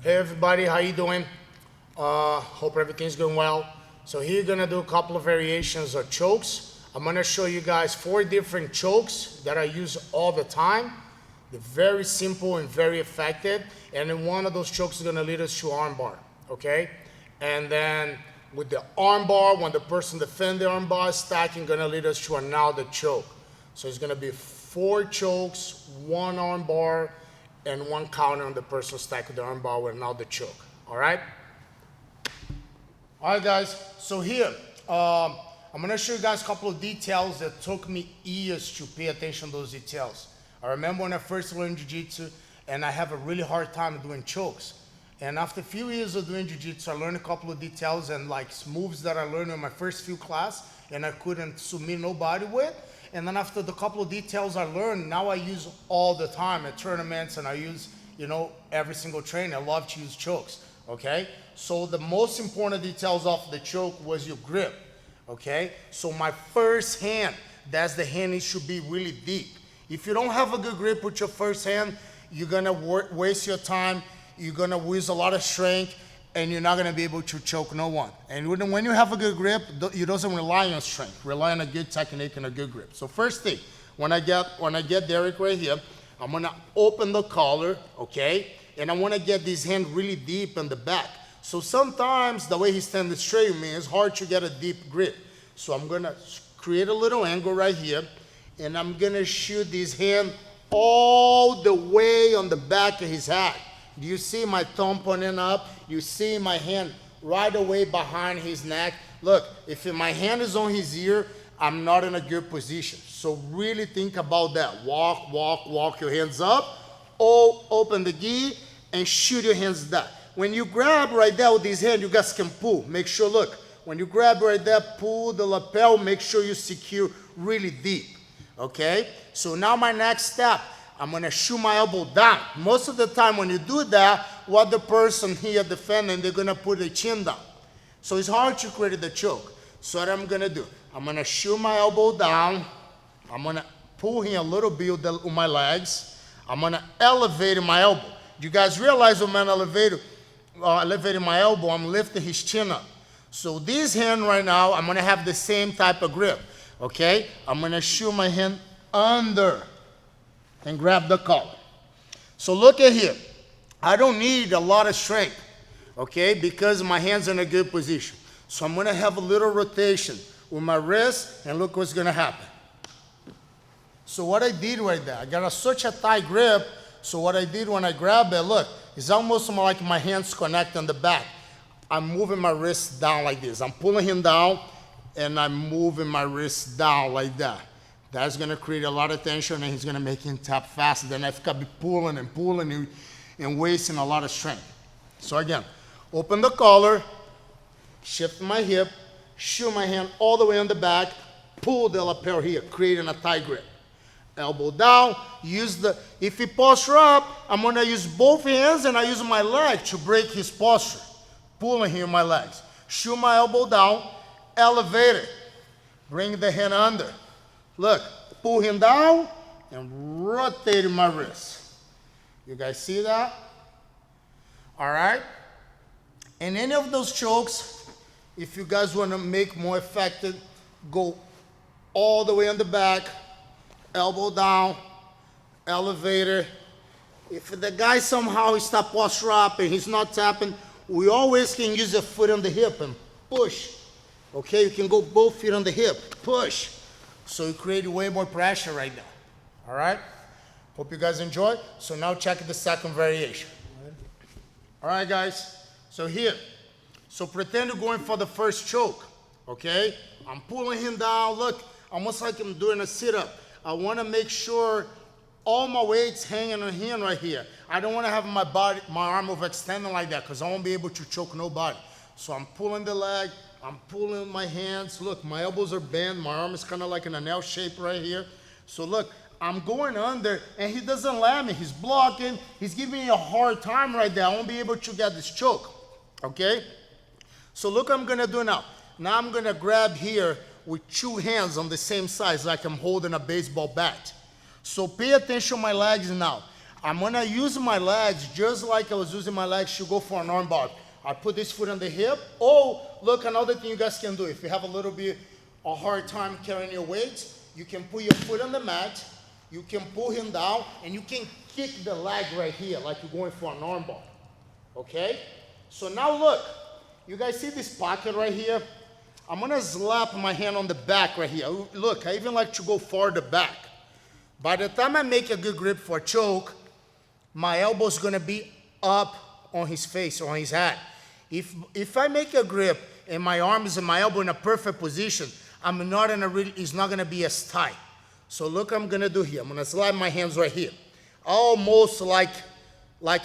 Hey everybody, how you doing? Hope everything's going well. So here you're gonna do a couple of variations of chokes. I'm gonna show you guys 4 different chokes that I use all the time. They're very simple and very effective. And then one of those chokes is gonna lead us to armbar, okay? And then with the armbar, when the person defends the armbar is stacking, gonna lead us to another choke. So it's gonna be 4 chokes, 1 armbar, and 1 counter on the person stack with the armbar with another choke, all right? All right, guys, so here, I'm gonna show you guys a couple of details that took me years to pay attention to those details. I remember when I first learned Jiu-Jitsu, and I have a really hard time doing chokes. And after a few years of doing Jiu-Jitsu, I learned a couple of details and like moves that I learned in my first few class, and I couldn't submit nobody with. And then after the couple of details I learned, now I use all the time at tournaments, and I use, every single training. I love to use chokes, okay? So the most important details of the choke was your grip, okay? So my first hand, that's the hand, it should be really deep. If you don't have a good grip with your first hand, you're gonna waste your time, you're gonna lose a lot of strength, and you're not gonna be able to choke no one. And when you have a good grip, you don't rely on strength, rely on a good technique and a good grip. So first thing, when I get Derek right here, I'm gonna open the collar, okay? And I wanna get this hand really deep in the back. So sometimes the way he's standing straight with me, it's hard to get a deep grip. So I'm gonna create a little angle right here, and I'm gonna shoot this hand all the way on the back of his head. Do you see my thumb pointing up? You see my hand right away behind his neck. Look, if my hand is on his ear, I'm not in a good position. So really think about that. Walk your hands up. Open the gi and shoot your hands down. When you grab right there with this hand, you guys can pull. Make sure, look, when you grab right there, pull the lapel, make sure you secure really deep, okay? So now my next step, I'm gonna shoot my elbow down. Most of the time when you do that, what the person here defending, they're gonna put their chin down. So it's hard to create the choke. So what I'm gonna do, I'm gonna shoot my elbow down. I'm gonna pull here a little bit with my legs. I'm gonna elevate my elbow. You guys realize when I'm elevating my elbow, I'm lifting his chin up. So this hand right now, I'm gonna have the same type of grip, okay? I'm gonna shoot my hand under and grab the collar. So look at here. I don't need a lot of strength, okay, because my hand's in a good position. So I'm gonna have a little rotation with my wrist, and look what's gonna happen. So what I did right there, I got such a tight grip, so what I did when I grab it, look, it's almost like my hands connect on the back. I'm moving my wrist down like this. I'm pulling him down, and I'm moving my wrist down like that. That's gonna create a lot of tension, and he's gonna make him tap faster. Then I've got to be pulling and wasting a lot of strength. So again, open the collar, shift my hip, shoot my hand all the way on the back, pull the lapel here, creating a tight grip. Elbow down, if he posture up, I'm gonna use both hands and I use my leg to break his posture. Pulling here my legs. Shoot my elbow down, elevate it, bring the hand under. Look, pull him down and rotate my wrist. You guys see that? All right? And any of those chokes, if you guys want to make more effective, go all the way on the back, elbow down, elevator. If the guy somehow he stop posture up and he's not tapping, we always can use a foot on the hip and push. Okay, you can go both feet on the hip, push. So you create way more pressure right now, all right? Hope you guys enjoy. So now check the second variation. All right, guys, so here. So pretend you're going for the first choke, okay? I'm pulling him down, look, almost like I'm doing a sit-up. I wanna make sure all my weight's hanging on him right here. I don't wanna have my arm overextending like that because I won't be able to choke nobody. So I'm pulling the leg, I'm pulling my hands. Look, my elbows are bent. My arm is kind of like in an L shape right here. So look, I'm going under, and he doesn't let me. He's blocking. He's giving me a hard time right there. I won't be able to get this choke, okay? So look what I'm going to do now. Now I'm going to grab here with 2 hands on the same size like I'm holding a baseball bat. So pay attention to my legs now. I'm gonna use my legs just like I was using my legs to go for an arm bar. I put this foot on the hip. Oh, look, another thing you guys can do. If you have a little bit a hard time carrying your weight, you can put your foot on the mat, you can pull him down, and you can kick the leg right here like you're going for an arm bar, okay? So now look, you guys see this pocket right here? I'm gonna slap my hand on the back right here. Look, I even like to go farther back. By the time I make a good grip for a choke, my elbow's gonna be up on his face, or on his head. If I make a grip and my arm is and my elbow in a perfect position, it's not gonna be as tight. So look what I'm gonna do here. I'm gonna slide my hands right here. Almost like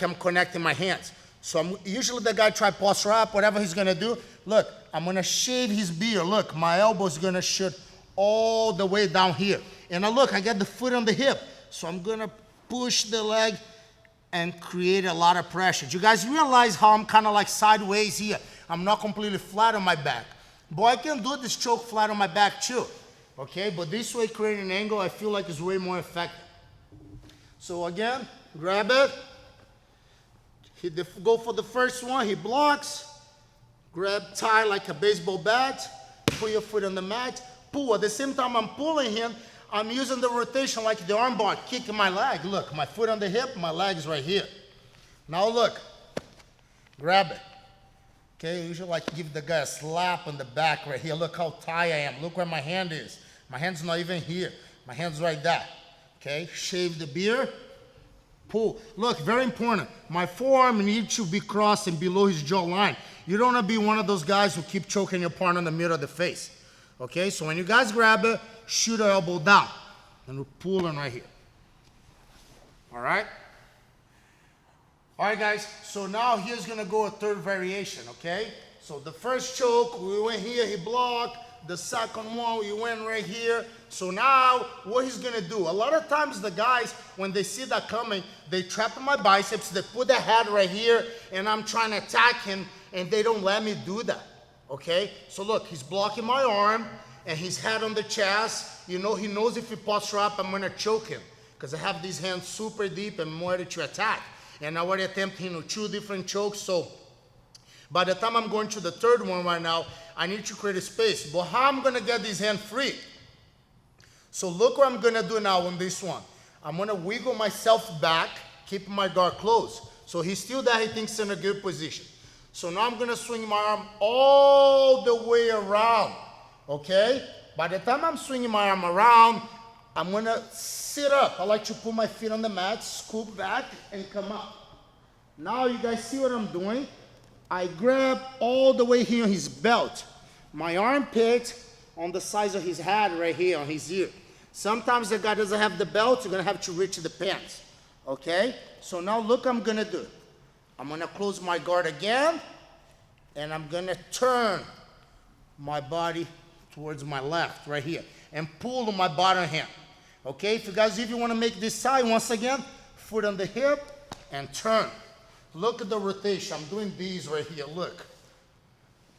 I'm connecting my hands. So usually the guy try posture up, whatever he's gonna do. Look, I'm gonna shave his beard. Look, my elbow's gonna shoot all the way down here. And now look, I got the foot on the hip. So I'm gonna push the leg and create a lot of pressure. Do you guys realize how I'm kind of like sideways here? I'm not completely flat on my back. But I can do this choke flat on my back too. Okay, but this way creating an angle, I feel like is way more effective. So again, grab it. Go for the first one, he blocks. Grab tie like a baseball bat. Put your foot on the mat. Pull. At the same time I'm pulling him, I'm using the rotation like the arm bar, kicking my leg. Look, my foot on the hip, my leg is right here. Now look, grab it. Okay, you usually like give the guy a slap on the back right here. Look how tight I am. Look where my hand is. My hand's not even here. My hand's right there. Okay, shave the beard, pull. Look, very important. My forearm needs to be crossing below his jawline. You don't want to be one of those guys who keep choking your partner in the middle of the face. Okay, so when you guys grab it, shoot your elbow down. And we're pulling right here. All right? All right, guys, so now here's gonna go a third variation, okay? So the first choke, we went here, he blocked. The second one, we went right here. So now, what he's gonna do, a lot of times the guys, when they see that coming, they trap my biceps, they put their head right here, and I'm trying to attack him, and they don't let me do that, okay? So look, he's blocking my arm, and his head on the chest. You know, he knows if he posture up, I'm gonna choke him, because I have these hands super deep and I'm ready to attack. And I already attempted 2 different chokes, so by the time I'm going to the third one right now, I need to create a space. But how I'm gonna get this hand free? So look what I'm gonna do now on this one. I'm gonna wiggle myself back, keep my guard closed. So he's still there, he thinks in a good position. So now I'm gonna swing my arm all the way around, okay? By the time I'm swinging my arm around, I'm gonna sit up. I like to put my feet on the mat, scoop back, and come up. Now you guys see what I'm doing? I grab all the way here on his belt. My armpit on the size of his head right here on his ear. Sometimes the guy doesn't have the belt, you're gonna have to reach the pants, okay? So now look what I'm gonna do. I'm gonna close my guard again, and I'm gonna turn my body towards my left right here, and pull on my bottom hand. Okay, if you guys even want to make this side, once again, foot on the hip and turn. Look at the rotation. I'm doing these right here. Look.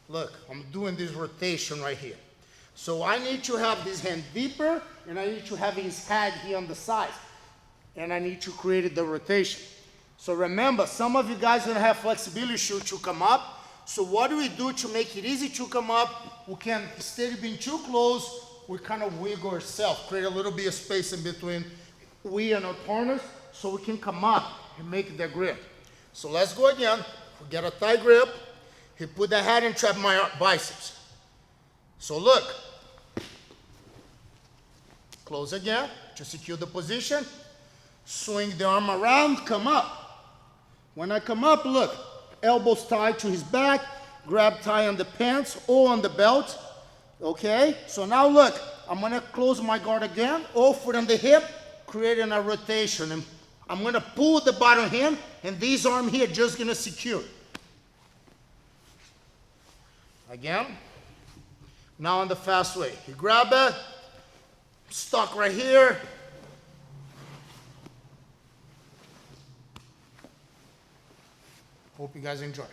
Look, I'm doing this rotation right here. So I need to have this hand deeper, and I need to have his head here on the side. And I need to create the rotation. So remember, some of you guys are going to have flexibility issue to come up. So what do we do to make it easy to come up? We can, instead of being too close, we kind of wiggle ourselves, create a little bit of space in between we and our partners so we can come up and make the grip. So let's go again. We get a tight grip. He put the head and trap my biceps. So look. Close again to secure the position. Swing the arm around, come up. When I come up, look, elbows tied to his back, grab tie on the pants or on the belt. Okay, so now look, I'm gonna close my guard again, or foot on the hip, creating a rotation. And I'm gonna pull the bottom hand, and this arm here just gonna secure. Again, now on the fast way. You grab it, stuck right here. Hope you guys enjoy.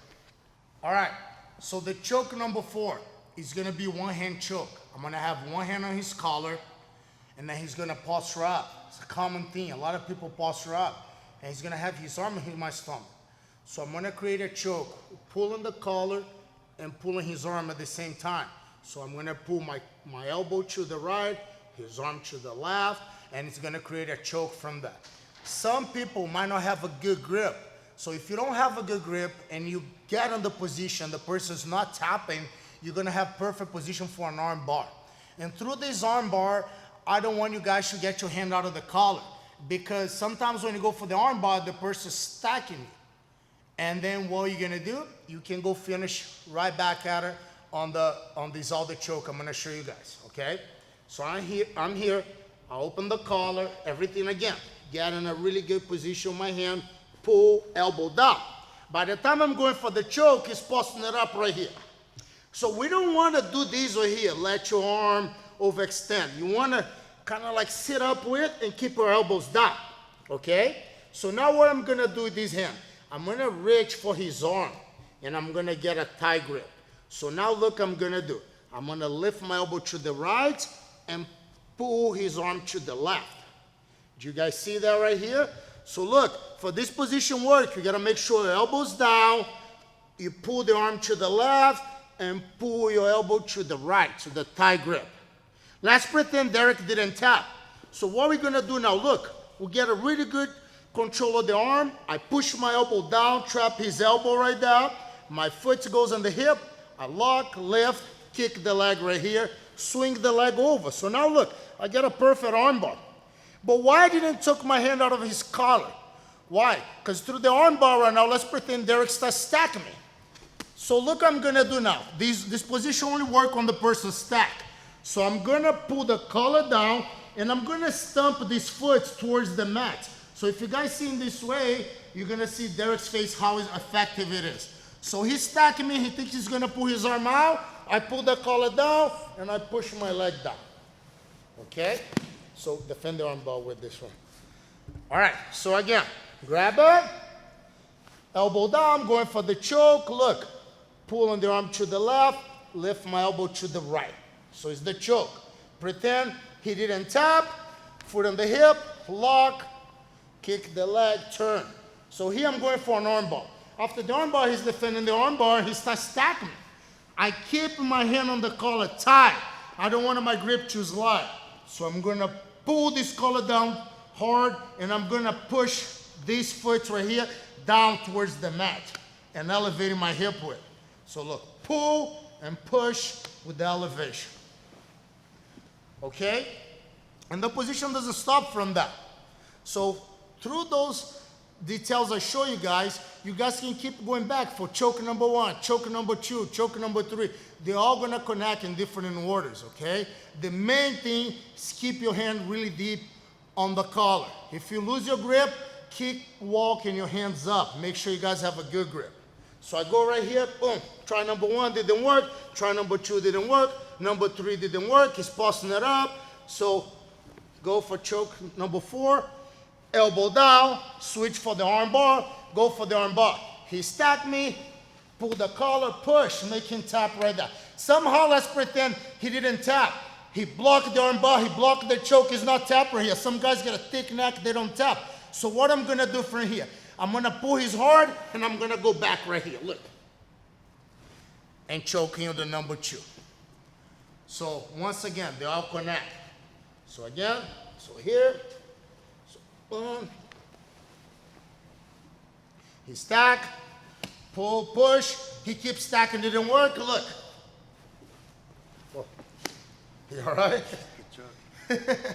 All right, so the choke number 4. It's gonna be one hand choke. I'm gonna have one hand on his collar, and then he's gonna posture up. It's a common thing. A lot of people posture up, and he's gonna have his arm in my stomach. So I'm gonna create a choke, pulling the collar and pulling his arm at the same time. So I'm gonna pull my elbow to the right, his arm to the left, and it's gonna create a choke from that. Some people might not have a good grip. So if you don't have a good grip and you get in the position, the person's not tapping, you're gonna have perfect position for an arm bar. And through this arm bar, I don't want you guys to get your hand out of the collar, because sometimes when you go for the arm bar, the person's stacking you. And then what you're gonna do, you can go finish right back at her on this other choke I'm gonna show you guys, okay? So I'm here, I open the collar, everything again. Get in a really good position with my hand, pull, elbow down. By the time I'm going for the choke, it's posting it up right here. So we don't wanna do this right here, let your arm overextend. You wanna kind of like sit up with and keep your elbows down, okay? So now what I'm gonna do with this hand, I'm gonna reach for his arm and I'm gonna get a tight grip. So now look, I'm gonna do. I'm gonna lift my elbow to the right and pull his arm to the left. Do you guys see that right here? So look, for this position work, you gotta make sure your elbow's down, you pull the arm to the left and pull your elbow to the right, to the tight grip. Let's pretend Derek didn't tap. So what we're gonna do now, look, we get a really good control of the arm. I push my elbow down, trap his elbow right down. My foot goes on the hip. I lock, lift, kick the leg right here, swing the leg over. So now look, I get a perfect arm bar. But why didn't I take my hand out of his collar? Why? Because through the arm bar right now, let's pretend Derek starts stacking me. So look what I'm gonna do now. This position only work on the person's stack. So I'm gonna pull the collar down and I'm gonna stomp this foot towards the mat. So if you guys see in this way, you're gonna see Derek's face, how effective it is. So he's stacking me, he thinks he's gonna pull his arm out. I pull the collar down and I push my leg down. Okay? So defend the arm bar with this one. All right, so again, grab it, elbow down, going for the choke. Look, pulling the arm to the left, lift my elbow to the right. So it's the choke. Pretend he didn't tap, foot on the hip, lock, kick the leg, turn. So here I'm going for an arm bar. After the arm bar, he's defending the arm bar, he starts stacking me. I keep my hand on the collar tight. I don't want my grip to slide. So I'm gonna pull this collar down hard and I'm gonna push this foot right here down towards the mat and elevating my hip width. So look, pull and push with the elevation. Okay? And the position doesn't stop from that. So through those details I show you guys can keep going back for choke number 1, choke number 2, choke number 3. They're all gonna connect in different orders, okay? The main thing is keep your hand really deep on the collar. If you lose your grip, keep walking your hands up. Make sure you guys have a good grip. So I go right here, boom. Try number 1, didn't work. Try number 2, didn't work. Number 3 didn't work. He's posting it up. So go for choke number 4. Elbow down, switch for the arm bar, go for the arm bar. He stacked me, pull the collar, push, make him tap right there. Somehow, let's pretend he didn't tap. He blocked the arm bar, he blocked the choke, he's not tap right here. Some guys get a thick neck, they don't tap. So what I'm gonna do from here, I'm gonna pull his hard and I'm gonna go back right here, look. And choke him the number 2. So once again, they all connect. So again, so here, boom. He stack, pull, push. He keeps stacking, didn't work. Look. Oh. You all right? Good job.